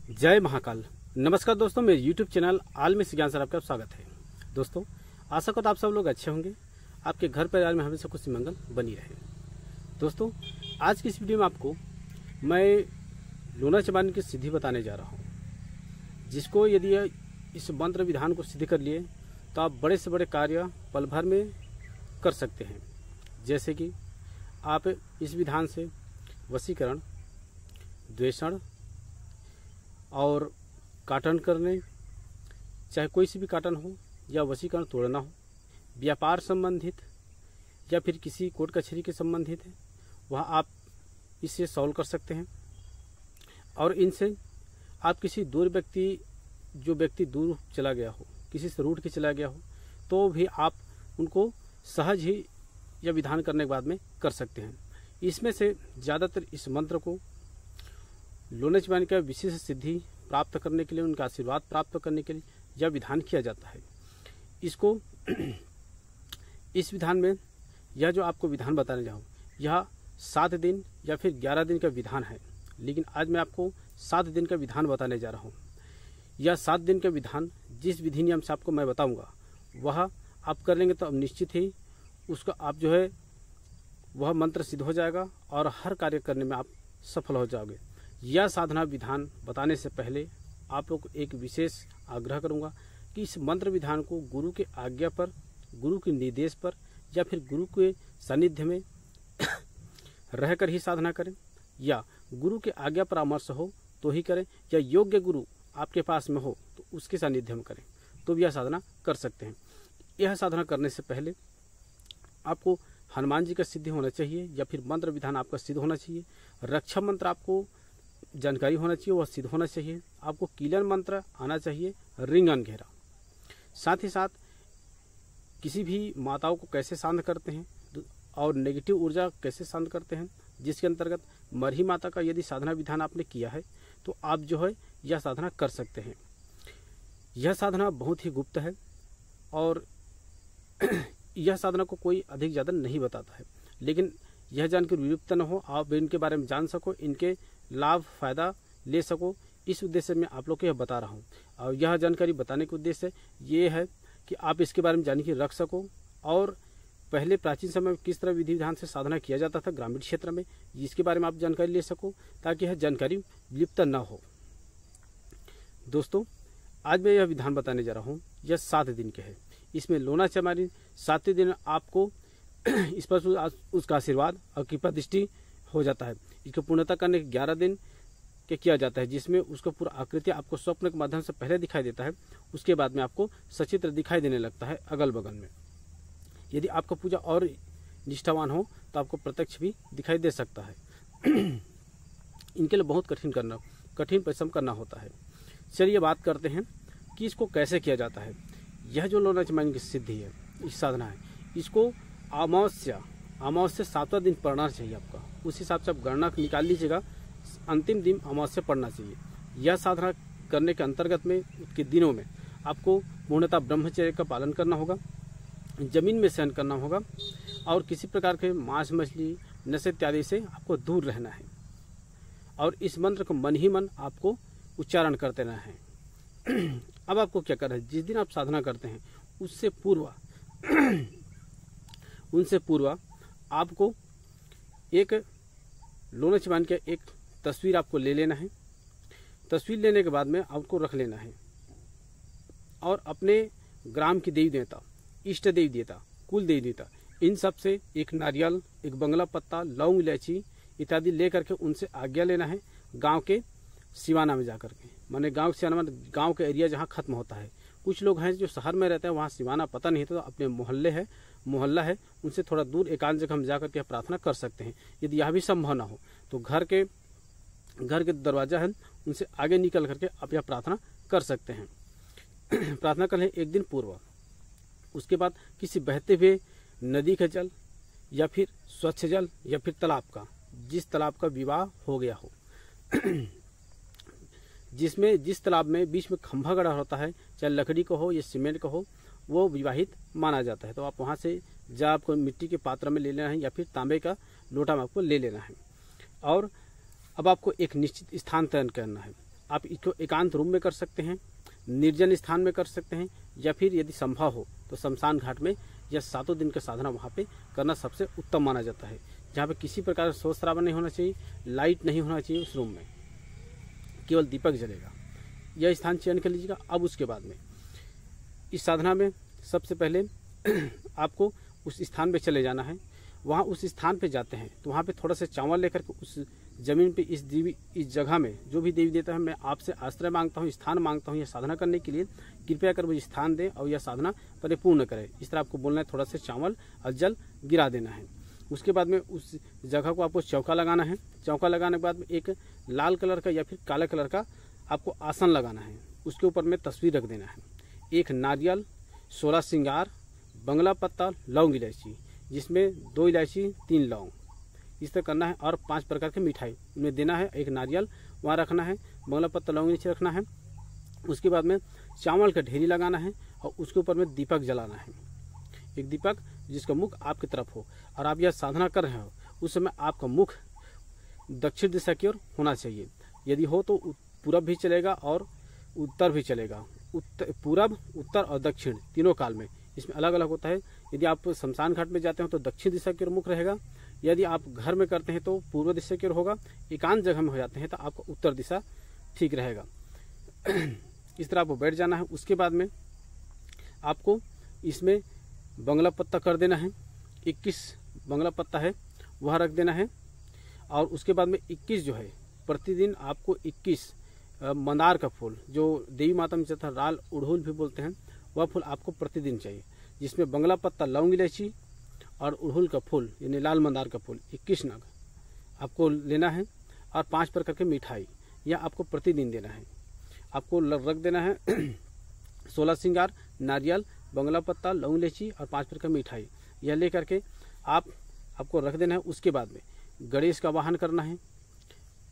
जय महाकाल। नमस्कार दोस्तों, मेरे YouTube चैनल आलमी ज्ञान सर आपका स्वागत है। दोस्तों, आशा करता आप सब लोग अच्छे होंगे, आपके घर परिवार में हमेशा खुशी मंगल बनी रहे। दोस्तों, आज की इस वीडियो में आपको मैं लोना चमानी की सिद्धि बताने जा रहा हूँ, जिसको यदि इस मंत्र विधान को सिद्ध कर लिए तो आप बड़े से बड़े कार्य पल भर में कर सकते हैं। जैसे कि आप इस विधान से वशीकरण, द्वेषण और काटन करने, चाहे कोई सी भी काटन हो या वशीकरण तोड़ना हो, व्यापार संबंधित या फिर किसी कोर्ट कचहरी के संबंधित है, वह आप इससे सॉल्व कर सकते हैं। और इनसे आप किसी दूर व्यक्ति, जो व्यक्ति दूर चला गया हो, किसी से रूठ के चला गया हो, तो भी आप उनको सहज ही यह विधान करने के बाद में कर सकते हैं। इसमें से ज़्यादातर इस मंत्र को लोना चमानी का विशेष सिद्धि प्राप्त करने के लिए, उनका आशीर्वाद प्राप्त करने के लिए यह विधान किया जाता है। इसको इस विधान में यह जो आपको विधान बताने जाऊँ, यह 7 दिन या फिर 11 दिन का विधान है, लेकिन आज मैं आपको 7 दिन का विधान बताने जा रहा हूँ। यह 7 दिन का विधान जिस विधि नियम से आपको मैं बताऊँगा, वह आप कर लेंगे तो अब निश्चित ही उसका आप जो है वह मंत्र सिद्ध हो जाएगा और हर कार्य करने में आप सफल हो जाओगे। यह साधना विधान बताने से पहले आप लोग को एक विशेष आग्रह करूंगा कि इस मंत्र विधान को गुरु के आज्ञा पर, गुरु के निर्देश पर या फिर गुरु के सानिध्य में रहकर ही साधना करें, या गुरु के आज्ञा परामर्श हो तो ही करें, या योग्य गुरु आपके पास में हो तो उसके सानिध्य में करें, तो भी यह साधना कर सकते हैं। यह साधना करने से पहले आपको हनुमान जी का सिद्धि होना चाहिए या फिर मंत्र विधान आपका सिद्ध होना चाहिए। रक्षा मंत्र आपको जानकारी होना चाहिए, वह सिद्ध होना चाहिए। आपको कीलन मंत्र आना चाहिए, रिंग अंधेरा। साथ ही साथ किसी भी माताओं को कैसे शांत करते हैं और नेगेटिव ऊर्जा कैसे शांत करते हैं, जिसके अंतर्गत मरही माता का यदि साधना विधान आपने किया है तो आप जो है यह साधना कर सकते हैं। यह साधना बहुत ही गुप्त है और यह साधना को कोई अधिक ज़्यादा नहीं बताता है, लेकिन यह जानकर विलुप्त न हो, आप इनके बारे में जान सको, इनके लाभ फायदा ले सको, इस उद्देश्य में आप लोग को यह बता रहा हूँ। और यह जानकारी बताने का उद्देश्य ये है कि आप इसके बारे में जानकारी रख सको और पहले प्राचीन समय में किस तरह विधि विधान से साधना किया जाता था ग्रामीण क्षेत्र में, इसके बारे में आप जानकारी ले सको, ताकि यह जानकारी विलुप्त न हो। दोस्तों, आज मैं यह विधान बताने जा रहा हूँ, यह 7 दिन के है। इसमें लोना चमानी 7 दिन आपको इस पर उसका आशीर्वाद और कृपा दृष्टि हो जाता है। इसको पूर्णता करने के 11 दिन के किया जाता है, जिसमें उसको पूरा आकृति आपको स्वप्न के माध्यम से पहले दिखाई देता है, उसके बाद में आपको सचित्र दिखाई देने लगता है अगल बगल में। यदि आपका पूजा और निष्ठावान हो तो आपको प्रत्यक्ष भी दिखाई दे सकता है। इनके लिए बहुत कठिन परिश्रम करना होता है। चलिए बात करते हैं कि इसको कैसे किया जाता है। यह जो लोना चमानी की सिद्धि है, इस साधना है, इसको अमावस्या 7वां दिन पढ़ना चाहिए आपका। उस हिसाब से आप गणना निकाल लीजिएगा, अंतिम दिन अमावस्या पढ़ना चाहिए। यह साधना करने के अंतर्गत में के दिनों में आपको पूर्णतः ब्रह्मचर्य का पालन करना होगा, जमीन में शयन करना होगा और किसी प्रकार के मांस मछली नशे इत्यादि से आपको दूर रहना है। और इस मंत्र को मन ही मन आपको उच्चारण करते रहना है। अब आपको क्या करना है, जिस दिन आप साधना करते हैं उनसे पूर्व आपको एक लोना चमानी का एक तस्वीर आपको ले लेना है। तस्वीर लेने के बाद में आपको रख लेना है और अपने ग्राम की देवी देवता, इष्ट देवी देवता, कुल देवी देवता, इन सब से एक नारियल, एक बंगला पत्ता, लौंग, इलायची इत्यादि ले करके उनसे आज्ञा लेना है। गांव के सिवाना में जाकर के, माने गांव के सिवाना, गांव के एरिया जहां खत्म होता है। कुछ लोग हैं जो शहर में रहते हैं, वहां सिवाना पता नहीं, तो अपने मोहल्ला है उनसे थोड़ा दूर एकांत जगह में जाकर के प्रार्थना कर सकते हैं। यदि यह भी संभव ना हो तो घर के दरवाजा है, उनसे आगे निकल करके आप यह प्रार्थना कर सकते हैं। प्रार्थना कर लें एक दिन पूर्व। उसके बाद किसी बहते हुए नदी का जल या फिर स्वच्छ जल या फिर तालाब का, जिस तालाब का विवाह हो गया हो, जिस तालाब में बीच में खंभा गड़ा होता है, चाहे लकड़ी का हो या सीमेंट का हो, वो विवाहित माना जाता है। तो आप वहाँ से जब आपको मिट्टी के पात्र में ले लेना है या फिर तांबे का लोटा में आपको ले लेना है। और अब आपको एक निश्चित स्थान तय करना है। आप इसको एकांत रूम में कर सकते हैं, निर्जन स्थान में कर सकते हैं, या फिर यदि संभव हो तो शमशान घाट में यह 7 दिन का साधना वहाँ पे करना सबसे उत्तम माना जाता है, जहाँ पे किसी प्रकार का शोर शराबा नहीं होना चाहिए, लाइट नहीं होना चाहिए उस रूम में, केवल दीपक जलेगा। यह स्थान चयन कर लीजिएगा। अब उसके बाद में इस साधना में सबसे पहले आपको उस स्थान पे चले जाना है। वहाँ उस स्थान पे जाते हैं तो वहाँ पे थोड़ा सा चावल लेकर के उस जमीन पे इस जगह में जो भी देवी देता है, मैं आपसे आश्रय मांगता हूँ, स्थान मांगता हूँ यह साधना करने के लिए, कृपया कर मुझे स्थान दें और यह साधना परिपूर्ण करें। इस तरह आपको बोलना है, थोड़ा सा चावल और जल गिरा देना है। उसके बाद में उस जगह को आपको चौका लगाना है। चौका लगाने के बाद में एक लाल कलर का या फिर काला कलर का आपको आसन लगाना है। उसके ऊपर में तस्वीर रख देना है, एक नारियल, 16 श्रृंगार, बंगला पत्ता, लौंग इलायची, जिसमें 2 इलायची 3 लौंग, इस तरह करना है। और 5 प्रकार की मिठाई उनमें देना है। एक नारियल वहाँ रखना है, बंगला पत्ता लौंग नीचे रखना है। उसके बाद में चावल का ढेरी लगाना है और उसके ऊपर में दीपक जलाना है, एक दीपक जिसका मुख आपकी तरफ हो। और आप यह साधना कर रहे हो उस समय आपका मुख दक्षिण दिशा की ओर होना चाहिए। यदि हो तो पूरब भी चलेगा और उत्तर भी चलेगा। पूरब, उत्तर और दक्षिण तीनों काल में इसमें अलग अलग होता है। यदि आप शमशान घाट में जाते हो तो दक्षिण दिशा की ओर मुख रहेगा। यदि आप घर में करते हैं तो पूर्व दिशा की ओर होगा। एकांत जगह में हो जाते हैं तो आपका उत्तर दिशा ठीक रहेगा। इस तरह आपको बैठ जाना है। उसके बाद में आपको इसमें बंगला पत्ता कर देना है, 21 बंगला पत्ता है वह रख देना है। और उसके बाद में 21 जो है प्रतिदिन आपको 21 मंदार का फूल, जो देवी माता में चलता है, लाल उड़हुल भी बोलते हैं, वह फूल आपको प्रतिदिन चाहिए, जिसमें बंगला पत्ता, लौंग इलायची और उड़हुल का फूल यानी लाल मंदार का फूल 21 नग आपको लेना है। और 5 प्रकार की मिठाई यह आपको प्रतिदिन देना है। आपको रख देना है 16 श्रृंगार, नारियल, बंगला पत्ता, लौंग इलायची और 5 प्रकार की मिठाई, यह लेकर के आपको रख देना है। उसके बाद में गणेश का वाहन करना है,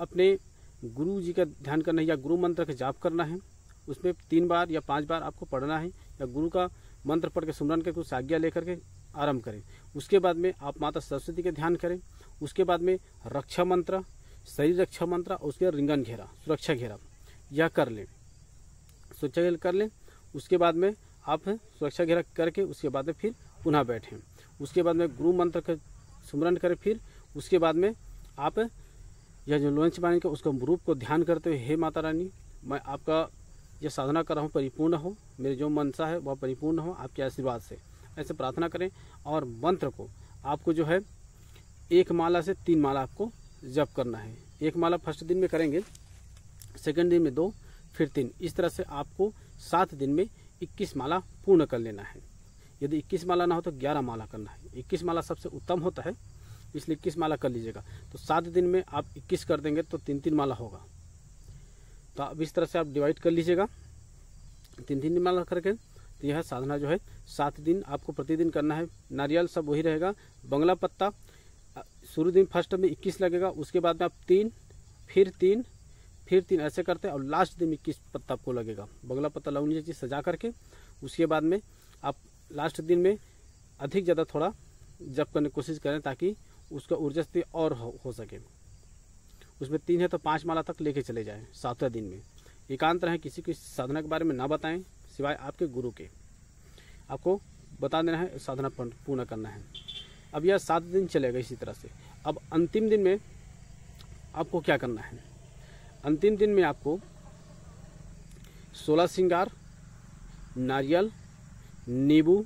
अपने गुरु जी का ध्यान करना है या गुरु मंत्र का जाप करना है। उसमें 3 बार या 5 बार आपको पढ़ना है, या गुरु का मंत्र पढ़ के सुमरन करके कुछ आज्ञा लेकर के आरंभ करें। उसके बाद में आप माता सरस्वती का ध्यान करें। उसके बाद में रक्षा मंत्र, शरीर रक्षा मंत्र और उसके रिंगन घेरा, सुरक्षा घेरा यह कर लें, सुरक्षा घेरा कर लें। उसके बाद में आप सुरक्षा घेरा करके उसके बाद में फिर पुनः बैठें। उसके बाद में गुरु मंत्र का सुमरन करें। फिर उसके बाद में आप यह जो लंच पानी का उसका रूप को ध्यान करते हुए, हे माता रानी, मैं आपका यह साधना कर रहा हूँ परिपूर्ण हो, मेरी जो मनसा है वह परिपूर्ण हो आपके आशीर्वाद से, ऐसे प्रार्थना करें। और मंत्र को आपको जो है 1 माला से 3 माला आपको जप करना है। 1 माला फर्स्ट दिन में करेंगे, सेकंड दिन में 2, फिर 3, इस तरह से आपको 7 दिन में 21 माला पूर्ण कर लेना है। यदि 21 माला ना हो तो 11 माला करना है। 21 माला सबसे उत्तम होता है, इसलिए 21 माला कर लीजिएगा। तो 7 दिन में आप 21 कर देंगे तो 3-3 माला होगा। तो अब इस तरह से आप डिवाइड कर लीजिएगा 3-3 माला करके। तो यह साधना जो है 7 दिन आपको प्रतिदिन करना है। नारियल सब वही रहेगा। बंगला पत्ता शुरू दिन फर्स्ट में 21 लगेगा, उसके बाद में आप 3, फिर 3, फिर 3 ऐसे करते हैं और लास्ट दिन 21 पत्ता आपको लगेगा। बंगला पत्ता लौंग इलायची सजा करके उसके बाद में आप लास्ट दिन में अधिक ज़्यादा थोड़ा जप करने की कोशिश करें ताकि उसका ऊर्जा स्थिति और हो सके। उसमें 3 है तो 5 माला तक लेके चले जाएं 7वें दिन में। एकांत रहें, किसी की साधना के बारे में ना बताएं सिवाय आपके गुरु के। आपको बता देना है, साधना पूर्ण करना है। अब यह 7 दिन चलेगा इसी तरह से। अब अंतिम दिन में आपको क्या करना है? अंतिम दिन में आपको 16 श्रृंगार, नारियल, नींबू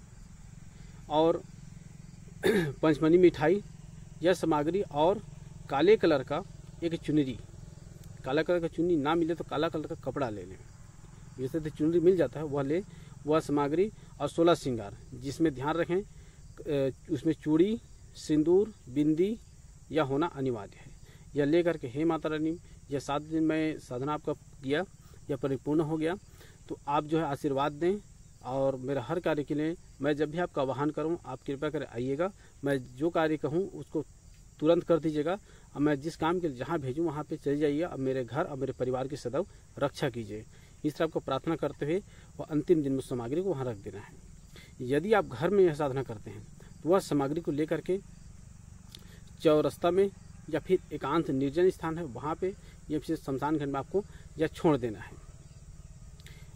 और पंचमनी मिठाई यह सामग्री और काले कलर का एक चुनरी, काला कलर का चुन्नी ना मिले तो काला कलर का कपड़ा ले लें। जैसे तो चुनरी मिल जाता है वह ले, वह सामग्री और 16 श्रृंगार, जिसमें ध्यान रखें उसमें चूड़ी, सिंदूर, बिंदी यह होना अनिवार्य है। यह लेकर के हे माता रानी, यह 7 दिन में साधना आपका किया, यह परिपूर्ण हो गया, तो आप जो है आशीर्वाद दें। और मेरा हर कार्य के लिए मैं जब भी आपका आह्वान करूं आप कृपया कर आइएगा। मैं जो कार्य कहूं उसको तुरंत कर दीजिएगा। और मैं जिस काम के लिए जहां भेजूं वहां पे चले जाइए। अब मेरे घर और मेरे परिवार की सदैव रक्षा कीजिए। इस तरह आपको प्रार्थना करते हुए वह अंतिम दिन में सामग्री को वहाँ रख देना है। यदि आप घर में यह साधना करते हैं तो वह सामग्री को लेकर के चौरस्ता में या फिर एकांत निर्जन स्थान है वहाँ पे या फिर शमशान घाट में आपको या छोड़ देना है,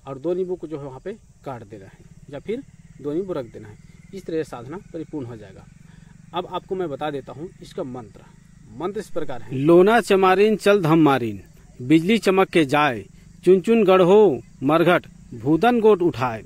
और 2 नींबू को जो है वहाँ पे काट देना है या फिर 2 नींबू रख देना है। इस तरह साधना परिपूर्ण हो जाएगा। अब आपको मैं बता देता हूँ इसका मंत्र इस प्रकार है। लोना चमारिन चल धम मारिन, बिजली चमक के जाए, चुन चुन गढ़ो मरघट, भूतन गोट उठाए।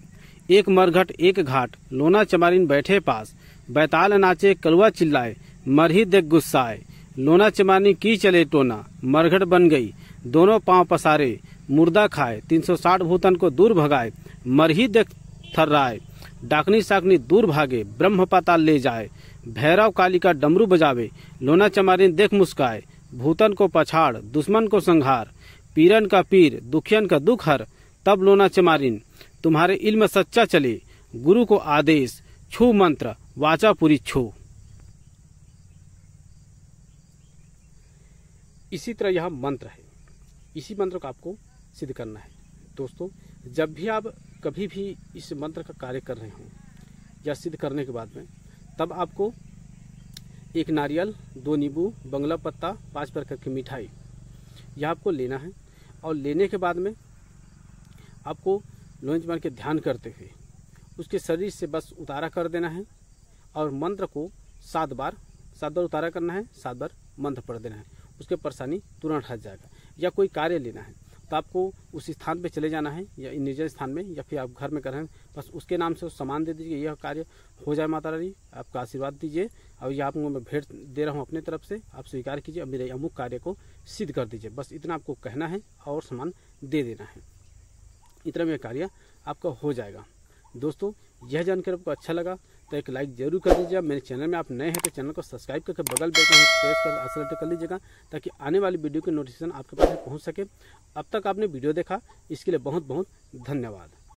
एक मरघट एक घाट, लोना चमारिन बैठे पास, बैताल नाचे कलुआ चिल्लाए, मरही देख गुस्साए। लोना चमारिन की चले टोना, मरघट बन गई दोनों पांव पसारे, मुर्दा खाए 360 भूतन को दूर भगाए। मरही देख थर्राए, डाकनी साकनी दूर भागे, ब्रह्म पाताल ले जाए। भैरव काली का डमरू बजावे, लोना चमारिन देख मुस्काए। भूतन को पछाड़, दुश्मन को संहार, पीरन का पीर, दुखियन का दुख हर। तब लोना चमारिन तुम्हारे इल्म सच्चा चले, गुरु को आदेश, छू मंत्र वाचा पूरी छू। इसी तरह यह मंत्र है, इसी मंत्र को आपको सिद्ध करना है। दोस्तों, जब भी आप कभी भी इस मंत्र का कार्य कर रहे हो या सिद्ध करने के बाद में, तब आपको 1 नारियल, 2 नींबू, बंगला पत्ता, 5 प्रकार की मिठाई यह आपको लेना है। और लेने के बाद में आपको लोना चमारिन के ध्यान करते हुए उसके शरीर से बस उतारा कर देना है, और मंत्र को 7 बार उतारा करना है, 7 बार मंत्र पढ़ देना है। उसके परेशानी तुरंत हट जाएगा। या कोई कार्य लेना है तो आपको उस स्थान पे चले जाना है, या निर्जन स्थान में, या फिर आप घर में कर रहे हैं, बस उसके नाम से सामान दे दीजिए, यह कार्य हो जाए। माता रानी आपका आशीर्वाद दीजिए, और ये आपको मैं भेंट दे रहा हूँ अपने तरफ से, आप स्वीकार कीजिए और मेरे अमुक कार्य को सिद्ध कर दीजिए। बस इतना आपको कहना है और सामान दे देना है, इतना में कार्य आपका हो जाएगा। दोस्तों, यह जानकर आपको अच्छा लगा तो एक लाइक जरूर कर दीजिएगा। मेरे चैनल में आप नए हैं तो चैनल को सब्सक्राइब करके बगल बेल प्रेस कर सेलेक्ट कर लीजिएगा, ताकि आने वाली वीडियो की नोटिफिकेशन आपके पास पहुंच सके। अब तक आपने वीडियो देखा, इसके लिए बहुत बहुत धन्यवाद।